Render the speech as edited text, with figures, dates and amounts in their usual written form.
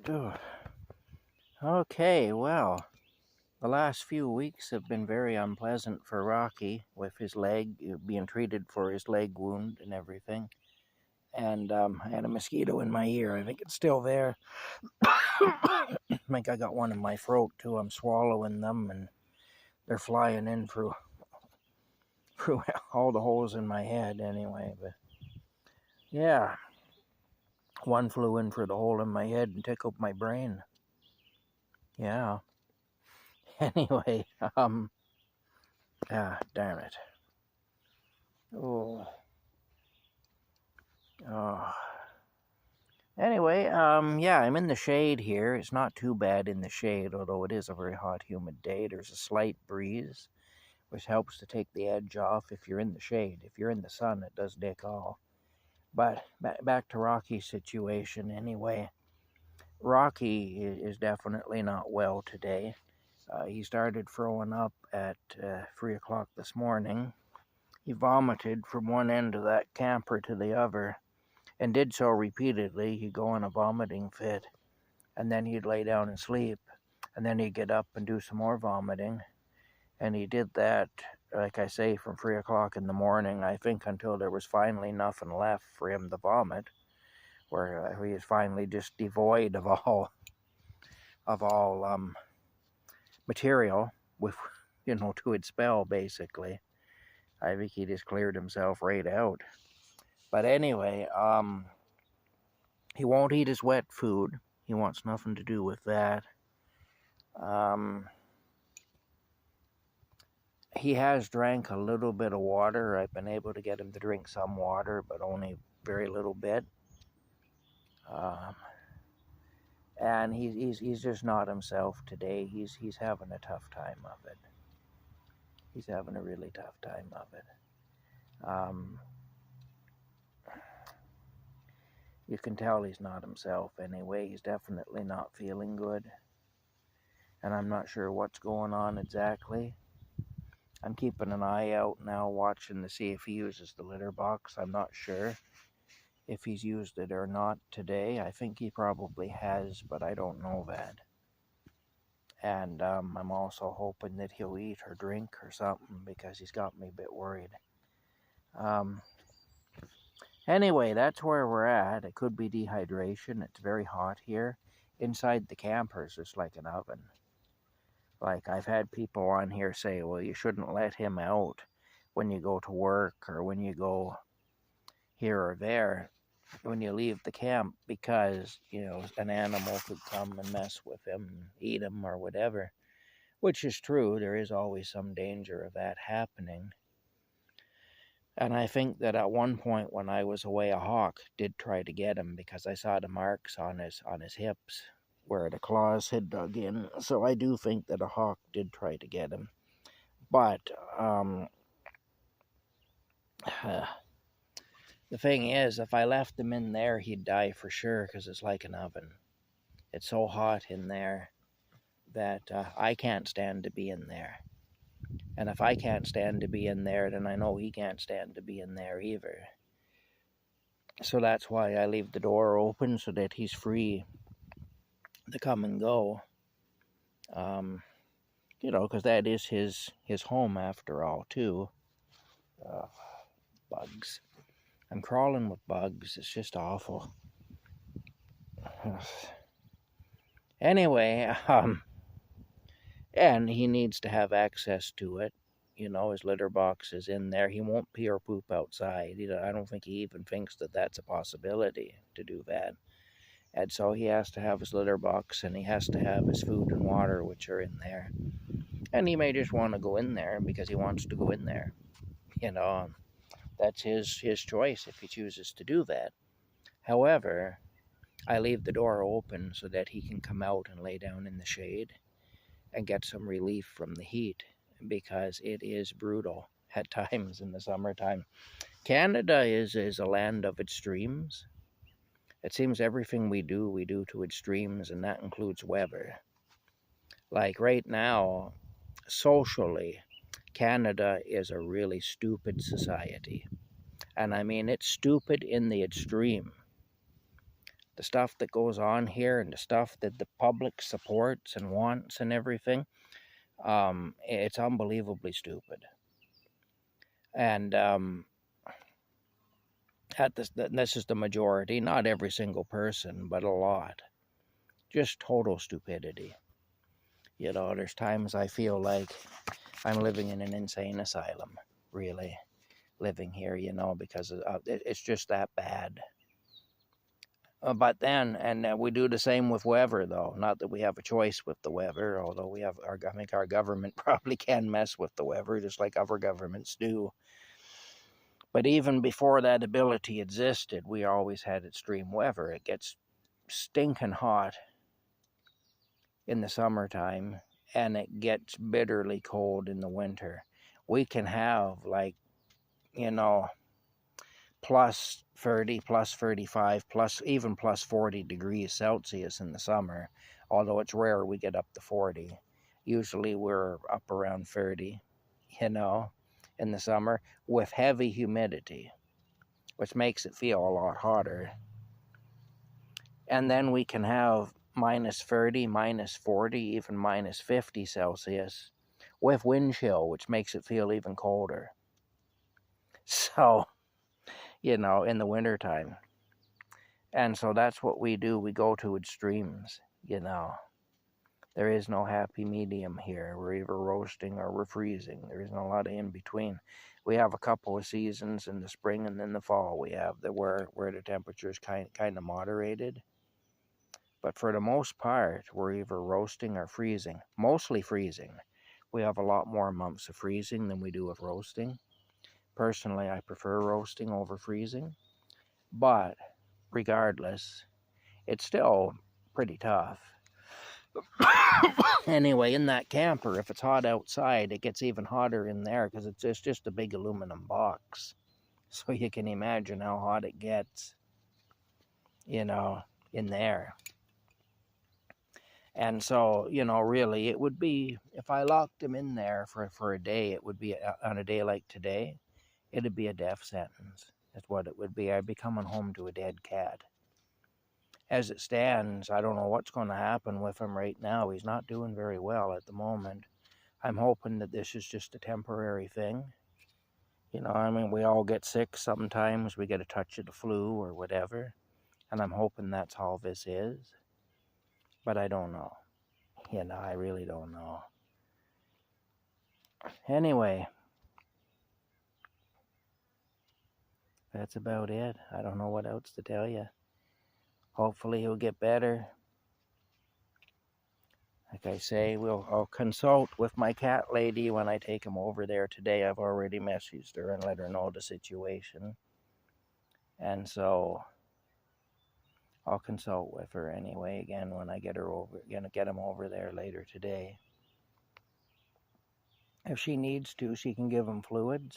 Ugh. Okay, well, the last few weeks have been very unpleasant for Rocky with his leg, being treated for his leg wound and everything. And I had a mosquito in my ear. I think it's still there. I think I got one in my throat too. I'm swallowing them, and they're flying in through all the holes in my head anyway. But yeah, one flew in through the hole in my head and tickled my brain. Yeah. Anyway, damn it. Oh. Oh. Anyway, yeah, I'm in the shade here. It's not too bad in the shade, although it is a very hot, humid day. There's a slight breeze, which helps to take the edge off if you're in the shade. If you're in the sun, it does dick all. But back to Rocky's situation anyway. Rocky is definitely not well today. He started throwing up at 3 o'clock this morning. He vomited from one end of that camper to the other, and did so repeatedly. He'd go in a vomiting fit, and then he'd lay down and sleep, and then he'd get up and do some more vomiting. And he did that, like I say, from 3 o'clock in the morning, I think, until there was finally nothing left for him to vomit, where he was finally just devoid of all material with, to expel, basically. I think he just cleared himself right out. But anyway, he won't eat his wet food. He wants nothing to do with that. He has drank a little bit of water. I've been able to get him to drink some water, but only very little bit. And he's just not himself today. He's having a tough time of it. He's having a really tough time of it. You can tell he's not himself anyway. He's definitely not feeling good. And I'm not sure what's going on exactly. I'm keeping an eye out now, watching to see if he uses the litter box. I'm not sure if he's used it or not today. I think he probably has, but I don't know that. And I'm also hoping that he'll eat or drink or something, because he's got me a bit worried. Anyway, that's where we're at. It could be dehydration. It's very hot here. Inside the campers, it's like an oven. Like, I've had people on here say, well, you shouldn't let him out when you go to work or when you go here or there, when you leave the camp, because, an animal could come and mess with him, eat him or whatever, which is true. There is always some danger of that happening. And I think that at one point when I was away, a hawk did try to get him, because I saw the marks on his hips where the claws had dug in. So I do think that a hawk did try to get him. But the thing is, if I left him in there, he'd die for sure, because it's like an oven. It's so hot in there that I can't stand to be in there. And if I can't stand to be in there, then I know he can't stand to be in there either. So that's why I leave the door open, so that he's free to come and go. Because that is his home after all, too. Bugs. I'm crawling with bugs. It's just awful. Anyway, and he needs to have access to it. His litter box is in there. He won't pee or poop outside. I don't think he even thinks that that's a possibility to do that. And so he has to have his litter box, and he has to have his food and water, which are in there. And he may just want to go in there because he wants to go in there. That's his choice if he chooses to do that. However, I leave the door open so that he can come out and lay down in the shade and get some relief from the heat, because it is brutal at times in the summertime. Canada is a land of extremes. It seems everything we do to extremes, and that includes weather. Like right now, socially, Canada is a really stupid society. And I mean, it's stupid in the extreme. the stuff that goes on here and the stuff that the public supports and wants and everything, it's unbelievably stupid. And this is the majority, not every single person, but a lot. Just total stupidity. You know, there's times I feel like I'm living in an insane asylum, really, living here, you know, because it's just that bad. But then, and we do the same with weather, though. Not that we have a choice with the weather, although we have, I think our government probably can mess with the weather, just like other governments do. But even before that ability existed, we always had extreme weather. It gets stinking hot in the summertime, and it gets bitterly cold in the winter. We can have, like, you know, plus 30, plus 35, plus even plus 40 degrees Celsius in the summer, although it's rare we get up to 40. Usually we're up around 30, you know, in the summer with heavy humidity, which makes it feel a lot hotter. And then we can have minus 30, minus 40, even minus 50 Celsius with wind chill, which makes it feel even colder. So, you know, in the wintertime. And so that's what we do. We go to extremes, you know. There is no happy medium here. We're either roasting or we're freezing. There isn't a lot of in between. We have a couple of seasons in the spring and then the fall. We have where the temperature is kind of moderated. But for the most part, we're either roasting or freezing. Mostly freezing. We have a lot more months of freezing than we do of roasting. Personally, I prefer roasting over freezing. But regardless, it's still pretty tough. Anyway, in that camper, if it's hot outside, it gets even hotter in there because it's just a big aluminum box. So you can imagine how hot it gets, you know, in there. And so, you know, really, it would be, if I locked him in there for a day, it would be, on a day like today, it'd be a death sentence. That's what it would be. I'd be coming home to a dead cat. As it stands, I don't know what's going to happen with him right now. He's not doing very well at the moment. I'm hoping that this is just a temporary thing. You know, I mean, we all get sick sometimes. We get a touch of the flu or whatever. And I'm hoping that's all this is. But I don't know. You know, I really don't know. Anyway, that's about it. I don't know what else to tell you. Hopefully he'll get better. Like I say, I'll consult with my cat lady when I take him over there today. I've already messaged her and let her know the situation. And so I'll consult with her anyway again when I get him over there later today. If she needs to, she can give him fluids.